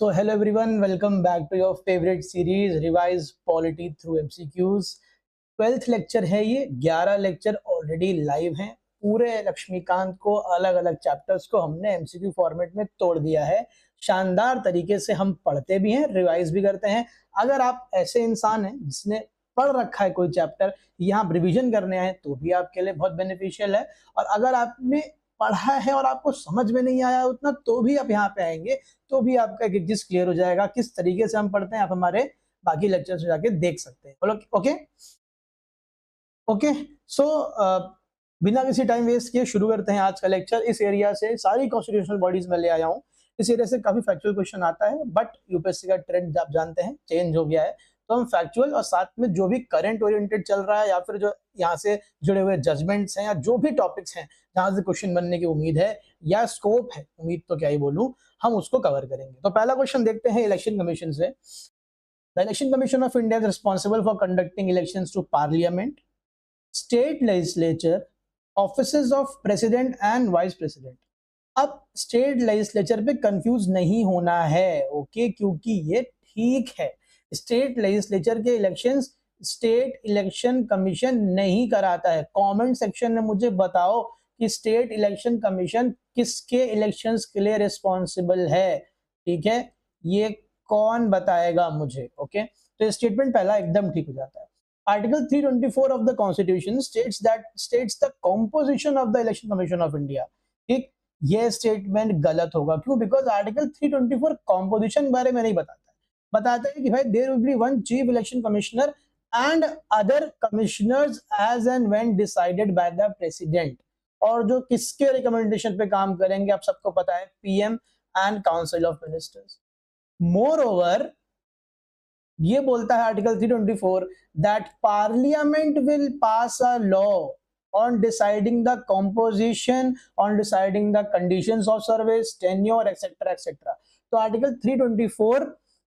So hello everyone, welcome back to your favorite series Revise Polity through MCQs। 12th lecture है ये, 11 lecture already live हैं। पूरे लक्ष्मीकांत को अलग अलग चैप्टर्स को हमने एमसीक्यू फॉर्मेट में तोड़ दिया है। शानदार तरीके से हम पढ़ते भी हैं, रिवाइज भी करते हैं। अगर आप ऐसे इंसान हैं जिसने पढ़ रखा है कोई चैप्टर, यहाँ रिविजन करने आए तो भी आपके लिए बहुत बेनिफिशियल है। और अगर आपने पढ़ा है और आपको समझ में नहीं आया उतना तो भी आप यहाँ पे आएंगे तो भी आपका एक चीज क्लियर हो जाएगा। किस तरीके से हम पढ़ते हैं आप हमारे बाकी लेक्चर्स में जाके देख सकते हैं। बोलो ओके ओके। सो बिना किसी टाइम वेस्ट किए शुरू करते हैं आज का लेक्चर। इस एरिया से सारी कॉन्स्टिट्यूशनल बॉडीज में ले आया हूँ। इस एरिया से काफी फैक्चुअल क्वेश्चन आता है, बट यूपीएससी का ट्रेंड आप जानते हैं चेंज हो गया है, तो हम फैक्चुअल और साथ में जो भी करंट ओरिएंटेड चल रहा है या फिर जो यहाँ से जुड़े हुए जजमेंट्स हैं या जो भी टॉपिक्स हैं जहां से क्वेश्चन बनने की उम्मीद है या स्कोप है, उम्मीद तो क्या ही बोलूं, हम उसको कवर करेंगे। तो पहला क्वेश्चन देखते हैं इलेक्शन कमीशन से। The election commission of India is responsible for conducting elections to parliament, state legislature, offices of president and vice president. अब स्टेट लेजिस्लेचर पे कंफ्यूज नहीं होना है, ओके, क्योंकि ये ठीक है। स्टेट लेजिस्लेचर के इलेक्शंस स्टेट इलेक्शन कमीशन नहीं कराता है। कमेंट सेक्शन में मुझे बताओ कि स्टेट इलेक्शन कमीशन किसके इलेक्शंस के लिए रिस्पॉन्सिबल है, ठीक है, ये कौन बताएगा मुझे। ओके, तो स्टेटमेंट पहला एकदम ठीक हो जाता है। Article 324 of the constitution states the composition of the election commission of India. ठीक, ये स्टेटमेंट गलत होगा। क्यों? बिकॉज आर्टिकल 324 कॉम्पोजिशन के बारे में नहीं बताता है कि भाई there will be one chief election commissioner and other commissioners as and when decided by the president. और जो किसके रिकमेंडेशन पे काम करेंगे आप सबको पता है, PM and council of ministers. More over ये बोलता है article 324 that parliament will pass a law on deciding the composition, on deciding the conditions of service, tenure, etc etc। तो आर्टिकल 324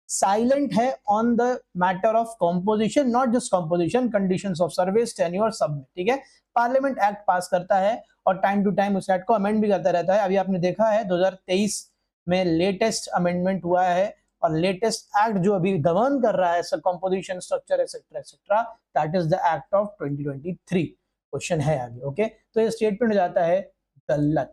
साइलेंट है on the matter of composition, not just composition, conditions of service, tenure, सब में। ठीक है, parliament act पास करता है और time to time उस एक्ट को अमेंड भी करता रहता है। अभी आपने देखा है 2023 में लेटेस्ट अमेंडमेंट हुआ है और लेटेस्ट एक्ट जो अभी गवर्न कर रहा है composition, structure, etcetera etcetera, that is the act of 2023। Question है आगे। ओके, तो ये स्टेटमेंट हो जाता है गलत।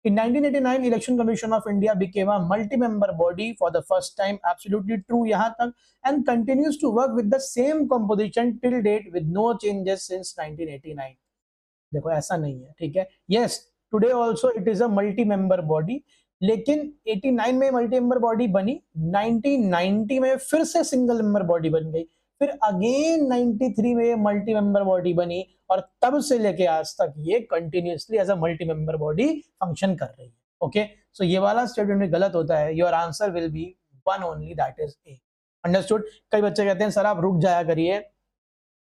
In 1989, Election Commission of India became a multi-member body for the first time. Absolutely true यहाँ तक, and continues to work with the same composition till date with no changes since 1989। देखो ऐसा नहीं है, ठीक है। Yes, today also it is a multi-member body, लेकिन 89 में मल्टी-मेंबर बॉडी बनी, 1990 में फिर से सिंगल मेंबर बॉडी बन गई, फिर अगेन 93 में मल्टी मेंबर बॉडी बनी और तब से लेके आज तक ये continuously as a multi member body function कर रही है। ओके, सो ये वाला स्टेटमेंट गलत होता है। Your answer will be one only, that is A. Understood? कई बच्चे कहते हैं सर आप रुक जाया करिए,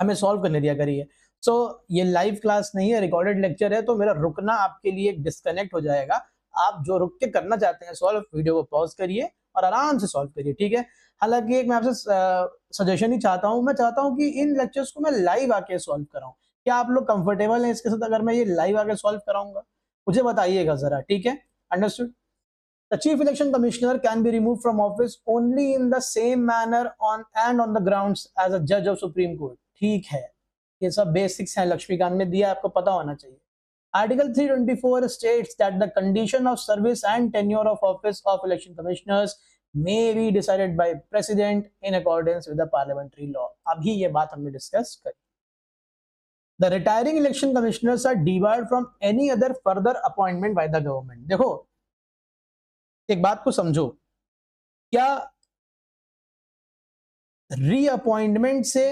हमें सॉल्व करने दिया करिए। सो ये लाइव क्लास नहीं है, रिकॉर्डेड लेक्चर है, तो मेरा रुकना आपके लिए डिस्कनेक्ट हो जाएगा। आप जो रुक के करना चाहते हैं सॉल्व, वीडियो को पॉज करिए और आराम से सॉल्व करिए, ठीक है। हालांकि एक मैं आपसे सजेशन ही चाहता हूं, मैं चाहता हूं कि इन लेक्चर्स को मैं लाइव आके सॉल्व कराऊं। क्या आप लोग कंफर्टेबल हैं इसके साथ अगर मैं ये लाइव आके सॉल्व कराऊंगा? मुझे बताइएगा जरा, ठीक है। Understood? The chief election commissioner can be remove from office only in the same manner on and on the grounds as a जज ऑफ सुप्रीम कोर्ट। ठीक है, ये सब बेसिक्स हैं, लक्ष्मीकांत में दिया, आपको पता होना चाहिए। Article 324 states that the condition of service and tenure of office of election commissioners may be decided by president in accordance with the parliamentary law। अभी ये बात हमने डिस्कस करी। The retiring election commissioners are debarred from any other further appointment by the government। देखो एक बात को समझो, क्या रीअपॉइंटमेंट से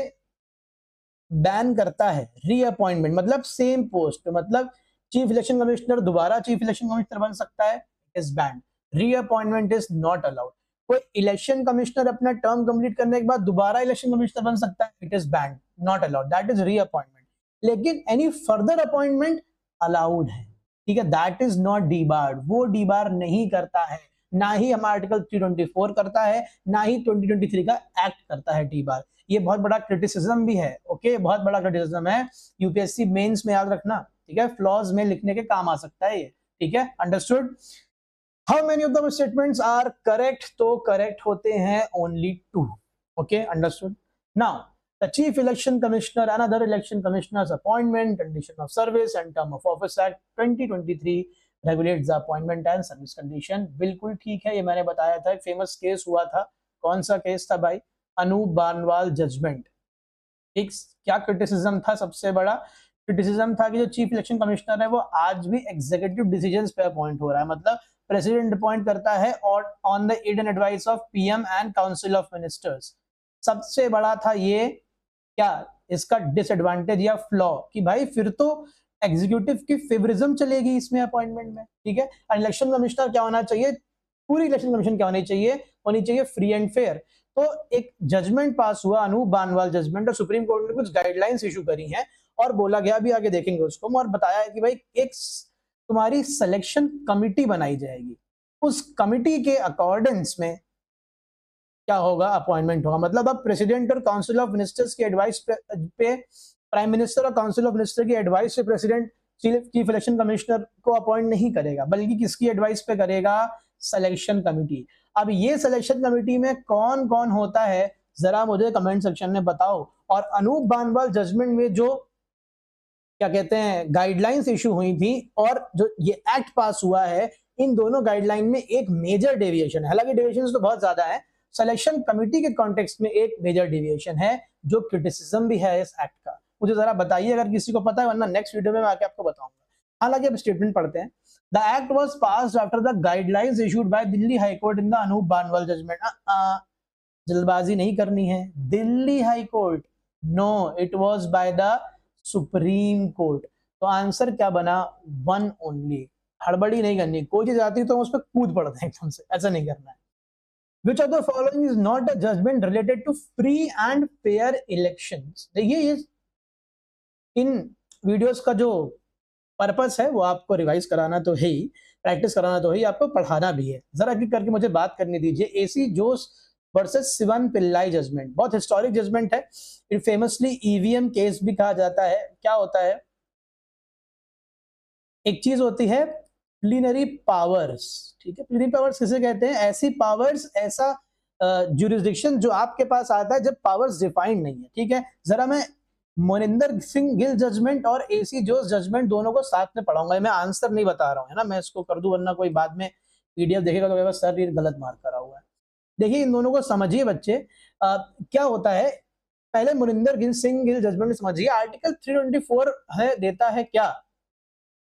बैन करता है? रीअपॉइंटमेंट मतलब सेम पोस्ट, मतलब चीफ इलेक्शन कमिश्नर दोबारा चीफ इलेक्शन कमिश्नर बन सकता है, is band. Reappointment is not allowed. कोई इलेक्शन कमिश्नर अपना टर्म कंप्लीट करने के बाद दोबारा इलेक्शन कमिश्नर बन सकता है, it is band, not allowed, that is reappointment. लेकिन एनी फर्दर अपॉइंटमेंट अलाउड है, ठीक है, दैट इज नॉट डीबार्ड। वो डीबार नहीं करता है, ना ही हमारा आर्टिकल 324 करता है, ना ही 2023 का एक्ट करता है डीबार। ये बहुत बड़ा क्रिटिसिज्म भी है, ओके, बहुत बड़ा क्रिटिसिज्म है। यूपीएससी मेंस में याद रखना, ठीक है, फ्लॉज में लिखने के काम आ सकता है ये, ठीक है। Understood? How many of the statements are correct? तो करेक्ट होते हैं only 2. Okay, understood. Now the chief election commissioner and other election commissioners appointment, condition of service and term of office act 2023 regulates the appointment and service condition. बिल्कुल ठीक है, ये मैंने बताया था. एक फेमस केस हुआ था. कौन सा केस था भाई? अनूप बानवाल जजमेंट. एक क्या क्रिटिसिज्म था? सबसे बड़ा क्रिटिसिज्म था कि जो चीफ इलेक्शन कमिश्नर है वो आज भी एग्जीक्यूटिव डिसीजंस पे अपॉइंट हो रहा है. मतलब प्रेसिडेंट अपॉइंट करता है और on the aid and advice of PM and council of ministers. सबसे बड़ा था ये क्या इसका डिसएडवांटेज या फ्लॉ कि भाई फिर तो एग्जीक्यूटिव की फेवरिज्म चलेगी इसमें अपॉइंटमेंट में. ठीक है. इलेक्शन कमिश्नर क्या होना चाहिए? पूरी इलेक्शन कमीशन क्या होनी चाहिए? होनी चाहिए फ्री एंड फेयर. तो एक जजमेंट पास हुआ अनूप बानवाल जजमेंट और सुप्रीम कोर्ट ने कुछ गाइडलाइंस इशू करी हैं और बोला गया, अभी आगे देखेंगे उसको, और बताया है कि भाई एक तुम्हारी सिलेक्शन कमिटी बनाई जाएगी. उस कमिटी के अकॉर्डेंस में क्या होगा? अपॉइंटमेंट होगा. मतलब अब प्रेसिडेंट और काउंसिल ऑफ मिनिस्टर्स की एडवाइस पे प्राइम मिनिस्टर और काउंसिल ऑफ मिनिस्टर की एडवाइस से प्रेसिडेंट चीफ इलेक्शन कमिश्नर को अपॉइंट नहीं करेगा, बल्कि किसकी एडवाइस पे करेगा? Selection committee. अब ये सिलेक्शन कमिटी में कौन कौन होता है जरा मुझे कमेंट सेक्शन में बताओ. और अनूप बानवाल जजमेंट में जो क्या कहते हैं गाइडलाइंस इशू हुई थी और जो ये एक्ट पास हुआ है, इन दोनों गाइडलाइन में एक मेजर डेविएशन है. हालांकि डेविएशन तो बहुत ज्यादा है, सिलेक्शन कमिटी के कॉन्टेक्स्ट में एक मेजर डेविएशन है जो क्रिटिसिज्म भी है इस एक्ट का. मुझे जरा बताइए अगर किसी को पता है, वरना नेक्स्ट वीडियो में मैं आके आपको बताऊंगा. हालांकि अब स्टेटमेंट पढ़ते हैं. The act was passed after the guidelines issued by Delhi High Court in the Anoop Banwal judgement. जल्दबाजी नहीं करनी है. Delhi High Court? No, it was by the Supreme Court. तो आंसर क्या बना? One only. हड़बड़ी नहीं करनी. कोई चीज आती है तो हम उस पर कूद पड़ते हैं एकदम से, ऐसा नहीं करना है. Which of the following is not a judgment related to free and fair elections? देखिए ये इन वीडियोस का जो पर्पस है वो आपको रिवाइज कराना तो है ही, प्रैक्टिस कराना तो है ही, आपको पढ़ाना भी है. जरा एक करके मुझे बात करने दीजिए. एसी जोस वर्सेस शिवन पिल्लाई जजमेंट बहुत हिस्टोरिक जजमेंट है. इट फेमसली ईवीएम केस भी कहा जाता है. क्या होता है? एक चीज होती है प्लीनरी पावर्स. ठीक है. प्लीनरी पावर्स किसे कहते हैं? ऐसी पावर्स, ऐसा ज्यूरिसडिक्शन जो आपके पास आता है जब पावर्स डिफाइंड नहीं है. ठीक है. जरा मैं मोनिंदर सिंह गिल जजमेंट और एसी जोस जजमेंट दोनों को साथ में पढ़ाऊंगा. मैं आंसर नहीं बता रहा हूँ, है ना. मैं इसको कर दूं, वरना कोई बाद में पीडीएफ देखेगा तो सर ये गलत मार्क करा हुआ है. देखिए इन दोनों को समझिए बच्चे. क्या होता है? पहले मोनिंदर सिंह गिल जजमेंट समझिए. आर्टिकल 324 है, देता है क्या?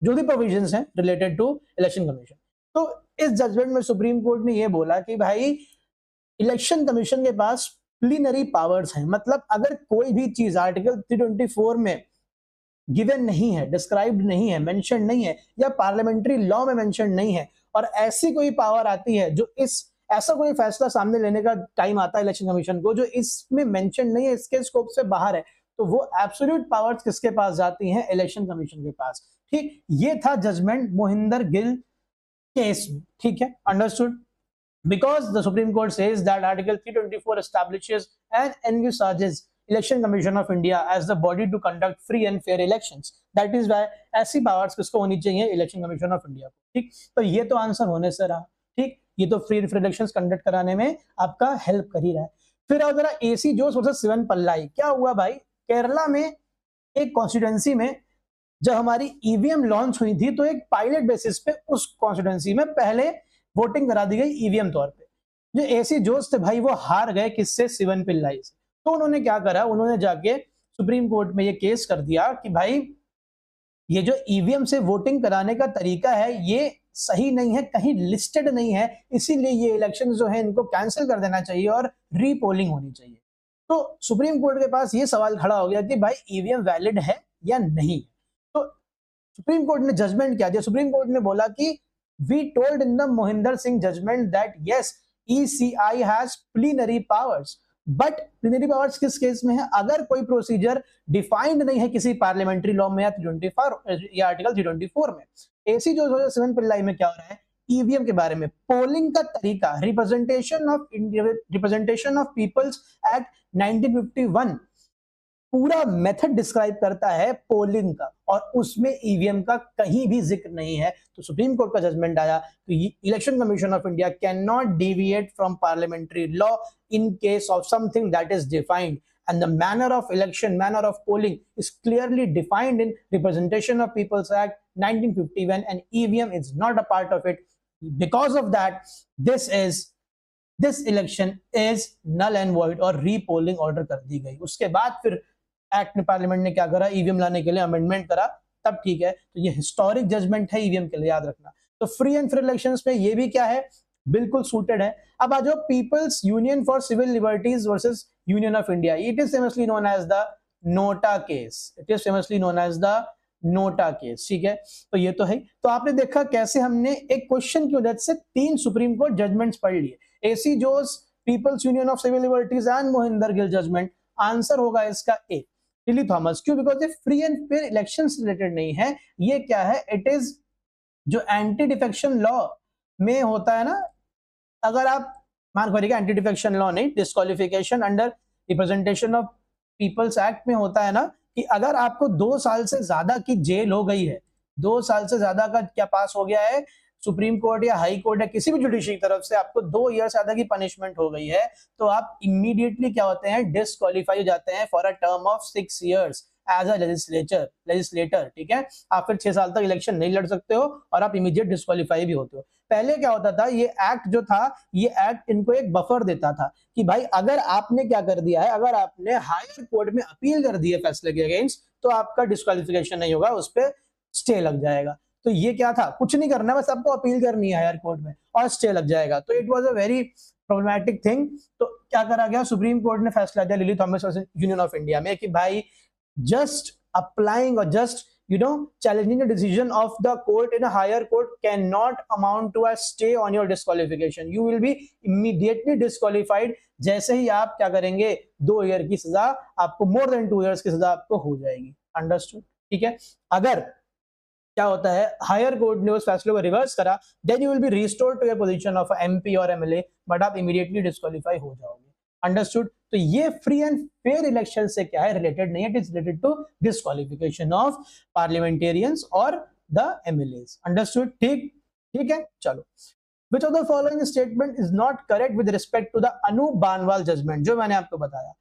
जो भी प्रोविजंस हैं रिलेटेड टू इलेक्शन कमीशन. तो इस जजमेंट में सुप्रीम कोर्ट ने ये बोला कि भाई इलेक्शन कमीशन के पास प्लीनरी पावर्स हैं. मतलब अगर कोई भी चीज आर्टिकल 324 में गिवन नहीं है, डिस्क्राइब्ड नहीं है, मेंशन नहीं है, या पार्लियामेंट्री लॉ में मेंशन नहीं है, और ऐसी कोई पावर आती है जो ऐसा कोई फैसला सामने लेने का टाइम आता है इलेक्शन कमीशन को जो इसमें मेंशन नहीं है, इसके स्कोप से बाहर है, तो वो एब्सोल्यूट पावर्स किसके पास जाती हैं? इलेक्शन कमीशन के पास. ठीक. ये था जजमेंट मोहिंदर गिल केस में. ठीक है. Understood. Because the Supreme Court says that Article 324 establishes and envisages Election Commission of India as the body to conduct free and fair elections. That is why ऐसी powers किसको होनी चाहिए? इलेक्शन कमीशन ऑफ इंडिया को. ठीक. तो ये तो answer होने से रहा. ठीक. ये तो फ्री इलेक्शंस कंडक्ट कराने में आपका हेल्प कर ही रहा है. फिर आओ जरा एसी जोस वर्सेस शिवन पिल्लाई. क्या हुआ भाई? केरला में एक कॉन्स्टिट्यूएंसी में जब हमारी ईवीएम लॉन्च हुई थी तो एक पायलट बेसिस पे उस कॉन्स्टिट्यूएंसी में पहले वोटिंग करा दी गई ईवीएम तौर पे. जो एसी जोस थे भाई वो हार गए किससे? शिवन पिल्लाई से. तो उन्होंने क्या करा? उन्होंने जाके सुप्रीम कोर्ट में ये केस कर दिया कि भाई ये जो ईवीएम से वोटिंग कराने का तरीका है ये सही नहीं है, कहीं लिस्टेड नहीं है, इसीलिए ये इलेक्शन जो है इनको कैंसिल कर देना चाहिए और रीपोलिंग होनी चाहिए. तो सुप्रीम कोर्ट के पास ये सवाल खड़ा हो गया कि भाई ईवीएम वैलिड है या नहीं. तो सुप्रीम कोर्ट ने जजमेंट क्या दिया? सुप्रीम कोर्ट ने बोला कि we told in the Mohinder Singh judgment that yes, ECI has plenary powers. But plenary powers किस केस में है? अगर कोई प्रोसीजर डिफाइंड नहीं है किसी पार्लियामेंट्री लॉ में या 324 या आर्टिकल 324 में. एसी जो शिवन पिल्लाई में क्या हो रहा है? ईवीएम के बारे में, पोलिंग का तरीका, रिप्रेजेंटेशन ऑफ पीपल्स एक्ट 1951 पूरा मेथड डिस्क्राइब करता है पोलिंग का और उसमें ईवीएम का कहीं भी जिक्र नहीं है। तो सुप्रीम कोर्ट का जजमेंट आया तो election commission of India can not deviate from parliamentary law in case of something that is defined and the manner of election, manner of polling is clearly defined in Representation of People's Act 1951 and EVM is not a part of it. Because of that, this election is null and void और repolling order कर दी गई। उसके बाद फिर act में parliament ने क्या करा, ईवीएम लाने के लिए अमेंडमेंट करा, तब ठीक है। तो ये हिस्टोरिक जजमेंट है ईवीएम के लिए, याद रखना। तो फ्री एंड फेयर इलेक्शंस में ये भी क्या है, बिल्कुल सूटेड है। अब आ जाओ people's union for civil liberties versus union of India. It is famously known as the NOTA case. It is famously known as the NOTA case, ठीक है। तो ये तो है। तो आपने देखा कैसे हमने एक क्वेश्चन की मदद से 3 सुप्रीम कोर्ट जजमेंट्स पढ़ लिए, AC Jose, people's union of civil liberties and Mohinder Gill judgment. Answer होगा इसका ए, लिली थॉमस। क्यों? बिकॉज ये फ्री एंड फेयर इलेक्शन से रिलेटेड नहीं है। ये क्या है, इट इज जो एंटी डिफेक्शन लॉ में होता है ना, अगर आप मान करिएगा एंटी डिफेक्शन लॉ नहीं, disqualification under representation of people's act में होता है ना कि अगर आपको 2 साल से ज्यादा की जेल हो गई है, 2 साल से ज्यादा का क्या पास हो गया है, सुप्रीम कोर्ट या हाई कोर्ट या किसी भी जुडिशरी की तरफ से आपको 2 ईयर से ज्यादा की पनिशमेंट हो गई है, तो आप इमीडिएटली क्या होते हैं, डिस्क्वालीफाई हो जाते हैं for a term of 6 years as a legislator, ठीक है। आप फिर 6 साल तक इलेक्शन नहीं लड़ सकते हो और आप इमीडिएट डिस्क्वालीफाई भी होते हो। पहले क्या होता था, ये एक्ट जो था, ये एक्ट इनको एक बफर देता था कि भाई अगर आपने क्या कर दिया है, अगर आपने हायर कोर्ट में अपील कर दी है फैसले के अगेंस्ट, तो आपका डिस्क्वालिफिकेशन नहीं होगा, उस पर स्टे लग जाएगा। तो ये क्या था, कुछ नहीं करना, बस आपको अपील करनी है हायर कोर्ट में और स्टे लग जाएगा। तो it was a very problematic thing. तो क्या करा गया, सुप्रीम कोर्ट ने फैसला दिया lily Thomas versus union of India में कि भाई just applying or just challenging the decision of the court in a higher court cannot amount to a stay on your disqualification. You will be immediately disqualified जैसे ही आप क्या करेंगे, 2 year की सजा, आपको more than 2 years की सजा आपको हो जाएगी। अंडरस्टूड, ठीक है। अगर क्या होता है, हायर कोर्ट ने उस फैसले को रिवर्स करा, then you will be restored to your position of MP और एमएलए, बट आप इमीडिएटली डिस्क्वालीफाई हो जाओगे। अंडरस्टूड। तो ये फ्री एंड फेयर इलेक्शन से क्या है, रिलेटेड नहीं है, it is related to disqualification of parliamentarians और द एमएलएस। अंडरस्टूड, ठीक है। चलो, which of the following statement is not correct with respect to the Anup Banwal judgment, जो मैंने आपको बताया।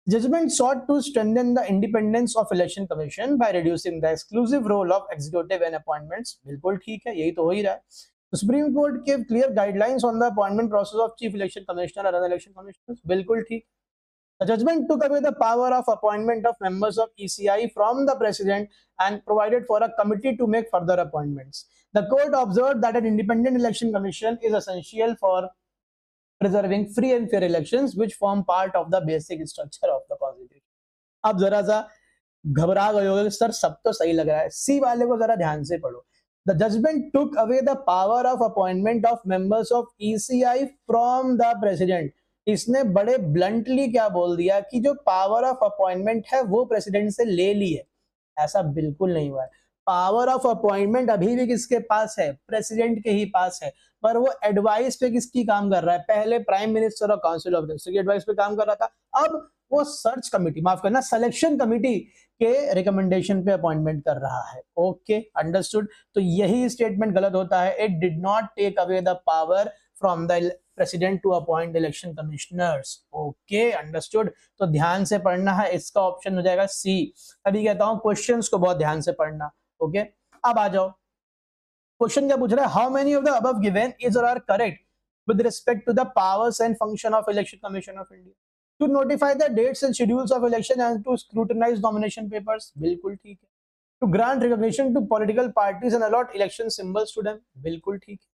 Judgment sought to strengthen the independence of election commission by reducing the exclusive role of executive and appointments, बिल्कुल ठीक है, यही तो हो ही रहा है। सुप्रीम कोर्ट के clear guidelines on the appointment process of chief election commissioner and other election commissioners, बिल्कुल ठीक। The judgment took away the power of appointment of members of ECI from the president and provided for a committee to make further appointments. The court observed that an independent election commission is essential for preserving free and fair elections, which form part of the basic structure of the constitution. अब जरा सा घबरा गए होगे, sir सब तो सही लग रहा है, सी वाले को जरा ध्यान से पढ़ो। The judgment took away the power of appointment of members of ECI from the president. इसने बड़े ब्लंटली क्या बोल दिया कि जो पावर ऑफ अपॉइंटमेंट है वो प्रेसिडेंट से ले ली है। ऐसा बिल्कुल नहीं हुआ है। पावर ऑफ अपॉइंटमेंट अभी भी किसके पास है, प्रेसिडेंट के ही पास है, पर वो एडवाइस पे किसकी काम कर रहा है, पहले प्राइम मिनिस्टर और काउंसिल ऑफ मिनिस्टर की एडवाइस पे काम कर रहा था, अब वो सर्च कमिटी, माफ करना, सिलेक्शन कमिटी के रिकमेंडेशन पे अपॉइंटमेंट कर रहा है। Okay, understood. तो यही स्टेटमेंट गलत होता है, it did not take away the power from the president to appoint election commissioners. Okay, understood. तो ध्यान से पढ़ना है, इसका ऑप्शन हो जाएगा सी। अभी कहता हूं क्वेश्चंस को बहुत ध्यान से पढ़ना। ओके, अब आ जाओ, क्वेश्चन क्या पूछ रहा है, how many of the above given is or are correct with respect to the powers and function of Election commission of India to notify the dates and schedules of election and to scrutinize nomination papers, बिल्कुल ठीक है। To grant recognition to political parties and allot election symbols to them, बिल्कुल ठीक है।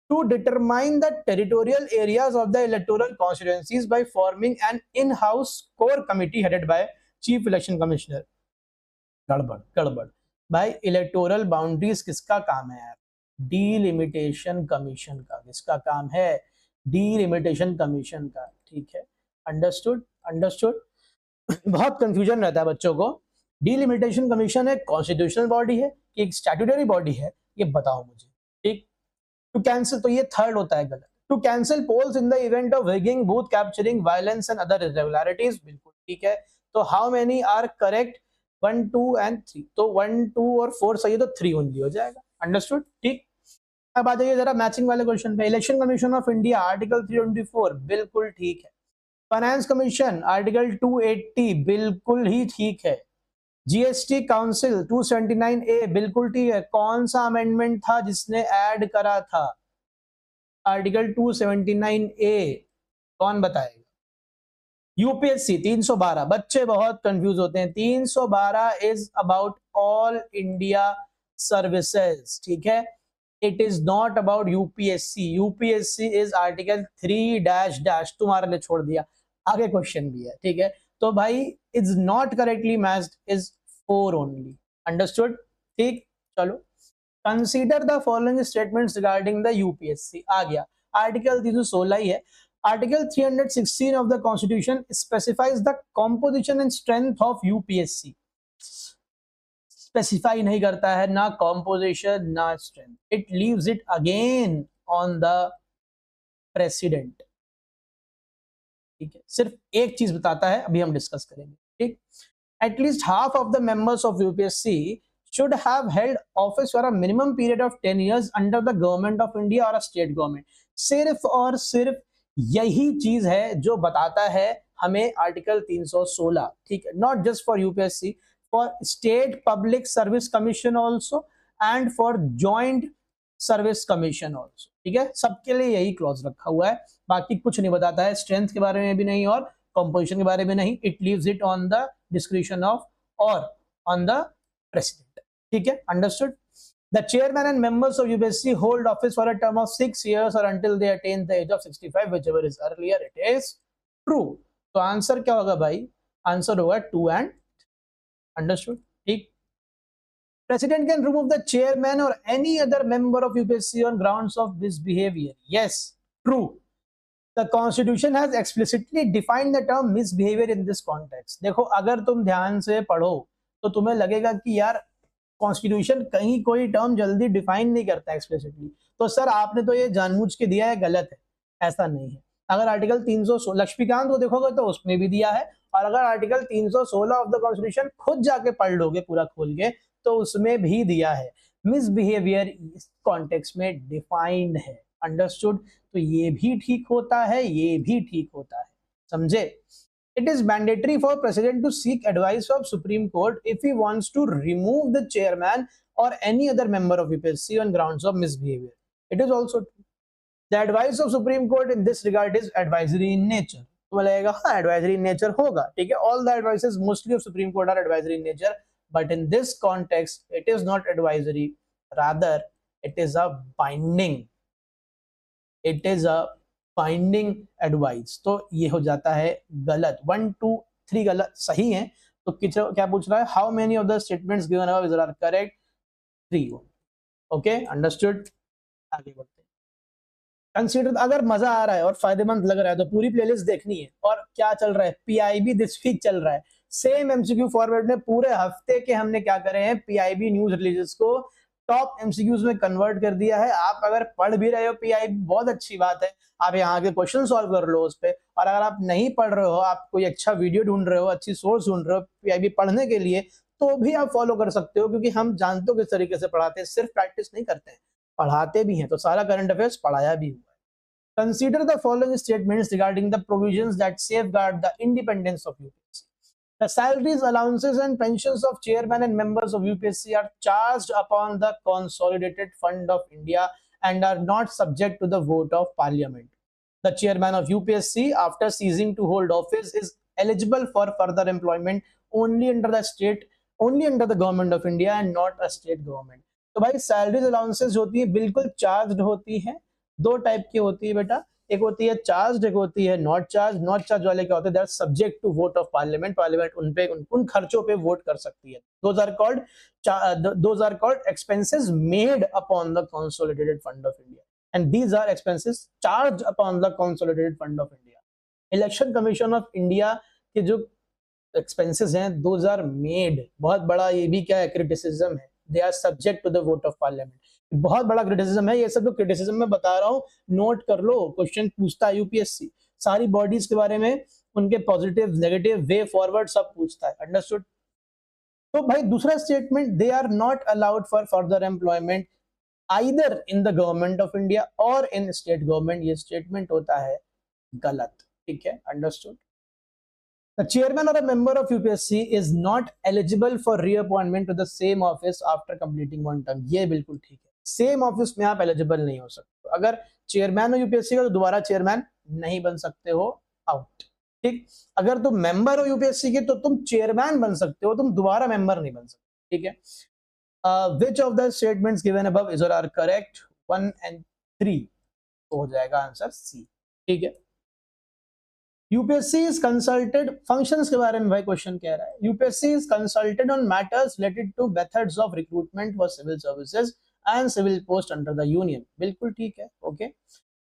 To determine the territorial areas of the electoral constituencies by forming an in-house core committee headed by Chief Election Commissioner. गड़बड़ भाई, electoral boundaries किसका काम है यार, delimitation commission का। किसका काम है, डीलिमिटेशन कमीशन का, ठीक है। अंडरस्टूड। बहुत कंफ्यूजन रहता है बच्चों को। डीलिमिटेशन कमीशन एक कॉन्स्टिट्यूशनल बॉडी है कि एक स्टैट्यूटरी बॉडी है, ये बताओ मुझे, ठीक। टू कैंसिल, तो ये थर्ड होता है गलत। To cancel polls in the event of rigging, booth capturing, violence and other irregularities, बिल्कुल ठीक है। तो how many are correct, 1 2 and 3, तो 1 2 और 4 सही है तो 3 ओनली हो जाएगा। अंडरस्टूड, ठीक। अब आ जाइए जरा मैचिंग वाले क्वेश्चन पे। Election commission of India article 324 बिल्कुल ठीक है। फाइनेंस कमीशन आर्टिकल 280 बिल्कुल ही ठीक है। जीएसटी काउंसिल 279A बिल्कुल ठीक है। कौन सा अमेंडमेंट था जिसने ऐड करा था आर्टिकल 279A, कौन बताएगा? यूपीएससी 312, बच्चे बहुत कंफ्यूज होते हैं। 312 is about all India services, ठीक है। It is not about UPSC. UPSC is article 3 तुम्हारे लिए छोड़ दिया, आगे क्वेश्चन भी है, ठीक है। तो भाई is not correctly matched is 4 only. Understood, ठीक। चलो, consider the following statements regarding the UPSC आ गया। आर्टिकल 316 ही है। Article 316 of the Constitution specifies the composition and strength of UPSC. Specify नहीं करता है ना कॉम्पोजिशन ना strength, it leaves it again on the president, ठीक है। सिर्फ एक चीज बताता है, अभी हम डिस्कस करेंगे, ठीक। At least half of the members of UPSC should have held office for a minimum period of 10 years under the government of India or a state government. सिर्फ और सिर्फ यही चीज है जो बताता है हमें आर्टिकल 316, ठीक है। Not just for UPSC, for state public service commission also and for joint service commission also, ठीक है। सबके लिए यही क्लॉज रखा हुआ है, बाकी कुछ नहीं बताता है। स्ट्रेंथ के बारे में भी नहीं और कंपोजिशन के बारे में नहीं, it leaves it on the description of और ऑन द प्रेसिडेंट, ठीक है। Understood. The chairman and members of UPSC hold office for a term of 6 years or until they attain the age of 65, whichever is earlier. It is true. तो answer क्या होगा भाई? Answer होगा 2 and understood, ठीक। President can remove the chairman or any other member of UPSC on grounds of misbehavior. Yes, true. The Constitution has explicitly defined the term misbehavior in this context. देखो, अगर तुम ध्यान से पढ़ो तो तुम्हें लगेगा कि यार कॉन्स्टिट्यूशन कहीं कोई टर्म जल्दी डिफाइन नहीं करता एक्सप्लिसिटली, तो सर आपने तो ये जानबूझ के दिया है, गलत है। ऐसा नहीं है। अगर आर्टिकल 316 लक्ष्मीकांत को देखोगे तो उसमें भी दिया है, और अगर आर्टिकल 316 ऑफ द कॉन्स्टिट्यूशन खुद जाके पढ़ लोगे पूरा खोल के तो उसमें भी दिया है। मिसबिहेवियर इस कॉन्टेक्स्ट में डिफाइंड है। अंडरस्टूड। तो ये भी ठीक होता है, ये भी ठीक होता है, समझे। It is mandatory for president to seek advice of Supreme Court if he wants to remove the chairman or any other member of UPSC on grounds of misbehavior. It is also true. The advice of Supreme Court in this regard is advisory in nature. तो बोलेगा हाँ advisory in nature होगा, ठीक है। All the advices mostly of Supreme Court are advisory in nature, but in this context it is not advisory, rather it is a binding. It is a binding advice. तो ये हो जाता है गलत। 1 2 3 गलत, सही है। तो क्या पूछ रहा है? How many of the statements given above are correct? 3। Okay, understood. आगे बढ़ते हैं। कंसीडर, अगर मजा आ रहा है और फायदेमंद लग रहा है तो पूरी प्लेलिस्ट देखनी है। और क्या चल रहा है? पीआईबी दिस वीक चल रहा है। सेम एमसीक्यू फॉर्मेट में पूरे हफ्ते के हमने क्या करे हैं, पीआईबी न्यूज रिलीजेस को टॉप एमसीक्यूज में कन्वर्ट कर दिया है। आप अगर पढ़ भी रहे हो पीआईबी, बहुत अच्छी बात है, आप यहाँ के क्वेश्चन सॉल्व कर लो उस पे। और अगर आप नहीं पढ़ रहे हो, आप कोई अच्छा वीडियो ढूंढ रहे हो, अच्छी सोर्स ढूंढ रहे हो पीआईबी पढ़ने के लिए, तो भी आप फॉलो कर सकते हो, क्योंकि हम जानते हो किस तरीके से पढ़ाते हैं। सिर्फ प्रैक्टिस नहीं करते हैं, पढ़ाते भी हैं। तो सारा करंट अफेयर्स पढ़ाया भी हुआ है। Consider the following statements regarding the provisions that safeguard the independence of UPSC. The salaries, allowances and pensions of chairman and members of UPSC are charged upon the Consolidated Fund of India and are not subject to the vote of Parliament. The chairman of UPSC, after ceasing to hold office, is eligible for further employment only under the government of India and not a state government. तो भाई salaries allowances होती है बिल्कुल charged होती है। 2 type की होती है बेटा, एक होती है चार्ज, एक होती है नॉट चार्ज। नॉट चार्ज वाले क्या होते हैं? They are subject to vote of parliament. Parliament उन खर्चों पे वोट कर सकती है। Those are called expenses made upon the consolidated fund of India and these are expenses charge upon the consolidated fund of India. Election commission of India के जो expenses हैं, those are made. बहुत बड़ा ये भी क्या है, क्रिटिसिज्म है। They are subject to the vote of parliament. बहुत बड़ा क्रिटिसिज्म है। ये सब जो क्रिटिसिज्म में बता रहा हूँ नोट कर लो, क्वेश्चन पूछता है यूपीएससी। सारी बॉडीज के बारे में उनके पॉजिटिव नेगेटिव वे फॉरवर्ड सब पूछता है। अंडरस्टूड। तो भाई दूसरा statement, they are not allowed for further employment either in the government of India और इन स्टेट गवर्नमेंट, ये स्टेटमेंट होता है गलत। ठीक है, understood. The chairman or a member of UPSC is not eligible for reappointment to the same office after completing one term। ये बिल्कुल ठीक है, सेम ऑफिस में आप एलिजिबल नहीं हो सकते। अगर चेयरमैन हो यूपीएससी का तो दोबारा चेयरमैन नहीं बन सकते हो, आउट। ठीक, अगर तुम मेंबर हो यूपीएससी के तो तुम चेयरमैन बन सकते हो, तुम दोबारा मेंबर नहीं बन सकते। ठीक है, which of the statements given above is or are correct, 1 and 3, तो हो जाएगा आंसर सी। ठीक है, यूपीएससी इज कंसल्टेड, फंक्शंस के बारे में भाई क्वेश्चन कह रहा है, UPSC is consulted on matters related to methods of recruitment for civil services and civil post under the union. बिल्कुल ठीक है, okay.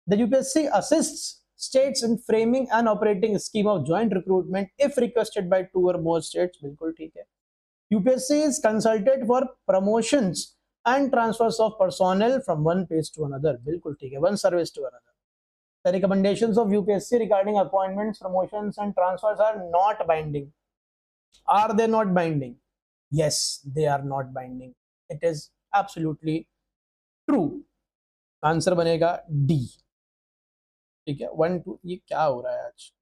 The UPSC assists states in framing and operating scheme of joint recruitment if requested by 2 or more states. बिल्कुल ठीक है। UPSC is consulted for promotions and transfers of personnel from one page to another. बिल्कुल ठीक है, one service to another. The recommendations of UPSC regarding appointments, promotions and transfers are not binding. Are they not binding? Yes, they are not binding. It is absolutely true. Answer बनेगा D. ठीक है, 1 2। ये क्या हो रहा है आज?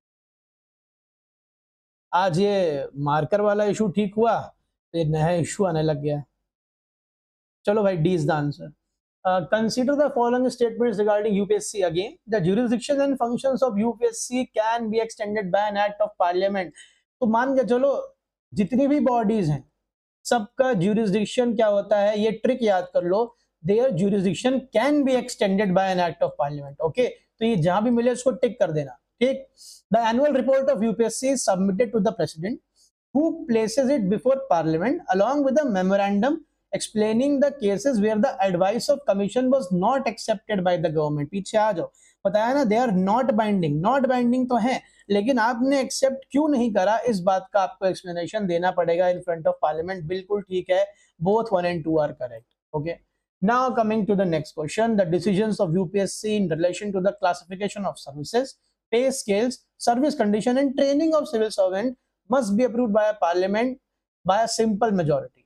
आज ये मार्कर वाला इशू ठीक हुआ तो ये नया इशू आने लग गया। चलो भाई, D is the answer. Consider the following statements regarding UPSC again. The jurisdiction and functions of UPSC can be extended by an act of parliament. तो मान के चलो जितनी भी बॉडीज हैं सबका jurisdiction क्या होता है, ये ट्रिक याद कर लो। Their jurisdiction can be extended by an act of parliament. Okay, तो ये जहां भी मिले उसको टिक कर देना। ठीक, the annual report of UPSC is submitted to the president who places it before parliament along with a memorandum explaining the cases where the advice of commission was not accepted by the government। पीछे आ जाओ, बताया ना, they are not binding। not binding तो है, लेकिन आपने accept क्यों नहीं करा, इस बात का आपको एक्सप्लेनेशन देना पड़ेगा इन फ्रंट ऑफ पार्लियामेंट। बिल्कुल ठीक है, both 1 and 2 are correct। okay, now coming to the next question, the decisions of UPSC in relation to the classification of services, pay scales, service condition and training of civil servant must be approved by a parliament by a simple majority।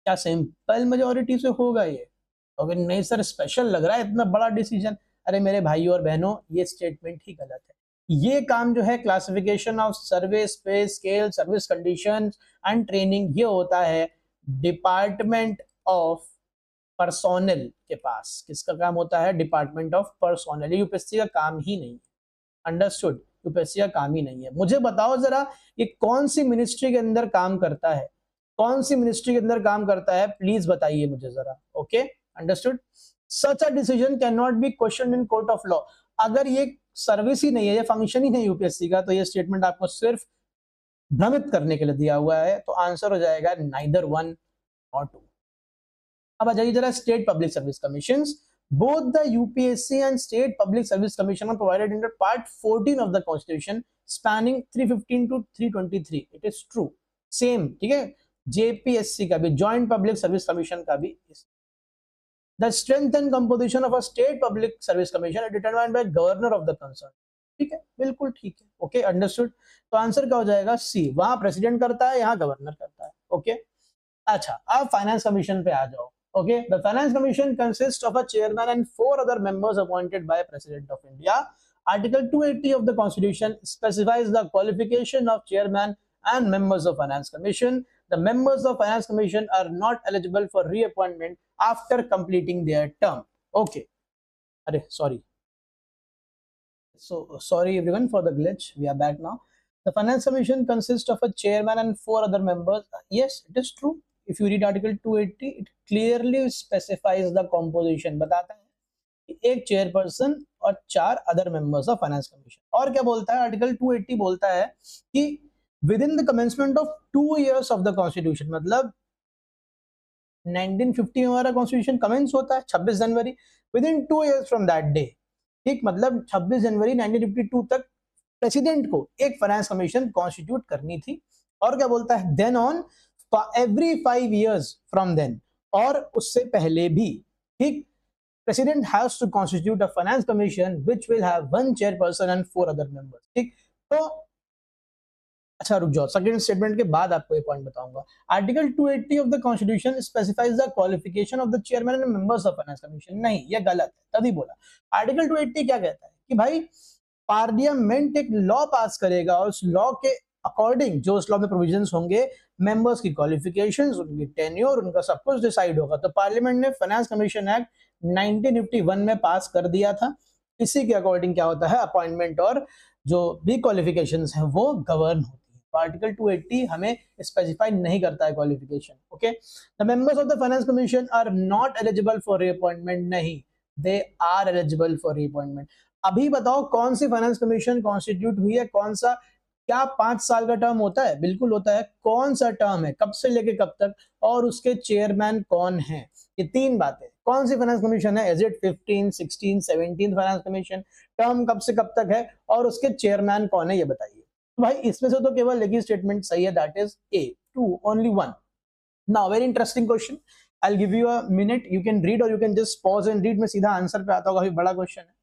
क्या simple majority से होगा ये? अगर नहीं sir special लग रहा है इतना बड़ा डिसीजन। अरे मेरे भाइयों और बहनों, ये स्टेटमेंट ही गलत है। ये काम जो है क्लासिफिकेशन ऑफ सर्विस, पे scale, service condition and training, ये होता है डिपार्टमेंट ऑफ पर्सोनल के पास। किसका काम होता है? Department of personnel. यूपीएससी का काम ही नहीं है। अंडरस्टूड, यूपीएससी का काम ही नहीं है। मुझे बताओ जरा, ये कौन सी मिनिस्ट्री के अंदर काम करता है? कौन सी मिनिस्ट्री के अंदर काम करता है? प्लीज बताइए मुझे जरा। Okay, understood. Such a decision can not be question in court of law. अगर ये सर्विस ही नहीं है, ये फंक्शन ही नहीं यूपीएससी का, तो ये स्टेटमेंट आपको सिर्फ भ्रमित करने के लिए दिया हुआ है। तो आंसर हो जाएगा नाइदर 1 और 2। अब आ जाइए जरा state public service commission. Both the UPSC and state public service commission are provided under part 14 of the constitution spanning 315 to 323। It is true, same. ठीक है, जेपीएससी का भी, जॉइंट पब्लिक सर्विस कमीशन का भी। The strength and composition of a state public service commission determined by governor of the concern. ठीक है, बिल्कुल ठीक है। Okay, understood. तो आंसर क्या हो जाएगा? सी। वहां प्रेसिडेंट करता है, यहाँ गवर्नर करता है। ओके, अच्छा, अब फाइनेंस कमीशन पे आ जाओ। Okay, the finance commission consist of a chairman and 4 other members appointed by President of India। Article 280 of the Constitution specifies the qualification of chairman and members of Finance Commission। The members of Finance Commission are not eligible for reappointment after completing their term। Okay, अरे sorry, so sorry everyone for the glitch, we are back now। The Finance Commission consists of a chairman and 4 other members। Yes, it is true। If you read Article 280, it clearly specifies the composition। बताता है कि एक chairperson और 4 other members of finance commission. और क्या बोलता है? Article 280 बोलता है कि within the commencement of 2 years of the constitution, मतलब 1950 में हमारा कॉन्स्टिट्यूशन कमेंस होता है 26 जनवरी, within 2 years from that day. ठीक, मतलब 26 जनवरी 1952 तक प्रेसिडेंट को एक फाइनेंस कमीशन कॉन्स्टिट्यूट करनी थी। और क्या बोलता है? Then on every 5 years from then, और उससे पहले भी। ठीक, President has to constitute a finance commission which will have 1 chairperson and 4 other members। ठीक, तो अच्छा रुक जाओ, सेकंड स्टेटमेंट के बाद आपको ये पॉइंट बताऊंगा। Article 280 of the constitution specifies the qualification of the chairman and members of finance commission. नहीं, ये गलत है, तभी बोला। आर्टिकल 280 क्या कहता है कि भाई पार्लियामेंट एक लॉ पास करेगा और उस लॉ के अकॉर्डिंग जो उस लॉ में प्रोविजंस होंगे, मेंबर्स की क्वालिफिकेशंस, उनकी टेन्योर, उनका सब कुछ डिसाइड होगा। तो पार्लियामेंट ने फाइनेंस कमीशन एक्ट 1951 में पास कर दिया था। इसी के अकॉर्डिंग क्या होता है, अपॉइंटमेंट और जो भी क्वालिफिकेशंस हैं वो गवर्न होती है। आर्टिकल 280 हमें स्पेसिफाई नहीं करता है qualification. Okay, the members of the finance commission are not eligible for reappointment. नहीं, they are eligible for reappointment. अभी बताओ कौन सी फाइनेंस कमीशन कॉन्स्टिट्यूट हुई है, कौन सा, क्या 5 साल का टर्म होता है? बिल्कुल होता है। कौन सा टर्म है, कब से लेके कब तक, और उसके चेयरमैन कौन है? ये 3 बातें। कौन सी फाइनेंस कमीशन है? Is it 15, 16, 17 finance commission? Term कब से कब तक है और उसके चेयरमैन कौन है, ये बताइए। तो भाई इसमें से तो केवल एक ही स्टेटमेंट सही है, that is a, 2, only 1। Now very interesting question, I will give you a minute, you can read और you can just pause and read. मैं सीधा आंसर पे आता हूँ, काफी बड़ा क्वेश्चन है।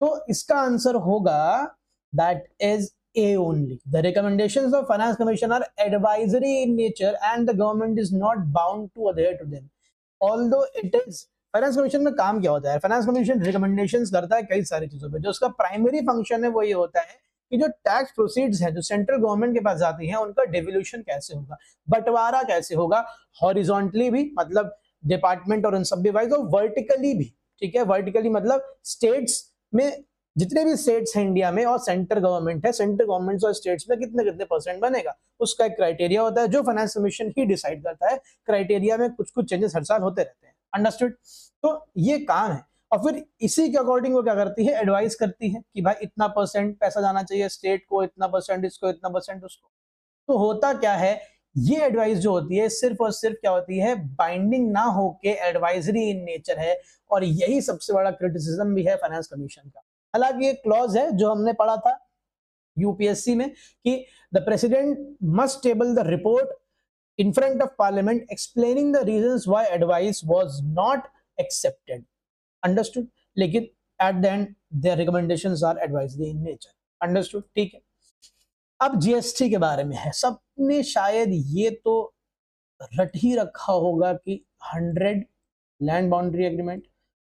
तो इसका आंसर होगा that is A only. The recommendations of Finance Commission are advisory in nature and the government is not bound to adhere to them. Although it is, finance commission में काम क्या होता है? फाइनेंस कमीशन रिकमेंडेशंस करता है कई सारी चीजों पे। जो उसका प्राइमरी फंक्शन है वो ये होता है कि जो टैक्स प्रोसीड्स हैं जो सेंट्रल गवर्नमेंट के पास जाती हैं, उनका डिवोल्यूशन कैसे होगा, बंटवारा कैसे होगा, हॉरिजॉन्टली भी मतलब डिपार्टमेंट और उन सब भी वाइज, और वर्टिकली भी। ठीक है, वर्टिकली मतलब स्टेट्स में जितने भी स्टेट्स हैं इंडिया में और सेंट्रल गवर्नमेंट है, सेंट्रल गवर्नमेंट और स्टेट्स में कितने कितने परसेंट बनेगा, उसका एक क्राइटेरिया होता है जो फाइनेंस कमीशन ही डिसाइड करता है। क्राइटेरिया में कुछ कुछ चेंजेस हर साल होते रहते हैं। अंडरस्टूड? तो ये काम है, और फिर इसी के अकॉर्डिंग वो क्या करती है, एडवाइस करती है कि भाई इतना परसेंट पैसा जाना चाहिए स्टेट को, इतना परसेंट इसको, इतना परसेंट उसको। तो होता क्या है, ये एडवाइस जो होती है सिर्फ और सिर्फ क्या होती है, बाइंडिंग ना होके एडवाइजरी इन नेचर है। और यही सबसे बड़ा क्रिटिसिज्म भी है फाइनेंस कमीशन का। हालांकि एक क्लॉज है जो हमने पढ़ा था यूपीएससी में कि the president must table the report in front of parliament explaining the reasons why advice was not accepted. Understood? लेकिन at the end their recommendations are advisory in nature. Understood? ठीक है। अब जीएसटी के बारे में है, सबने शायद ये तो रट ही रखा होगा कि 100 land boundary agreement,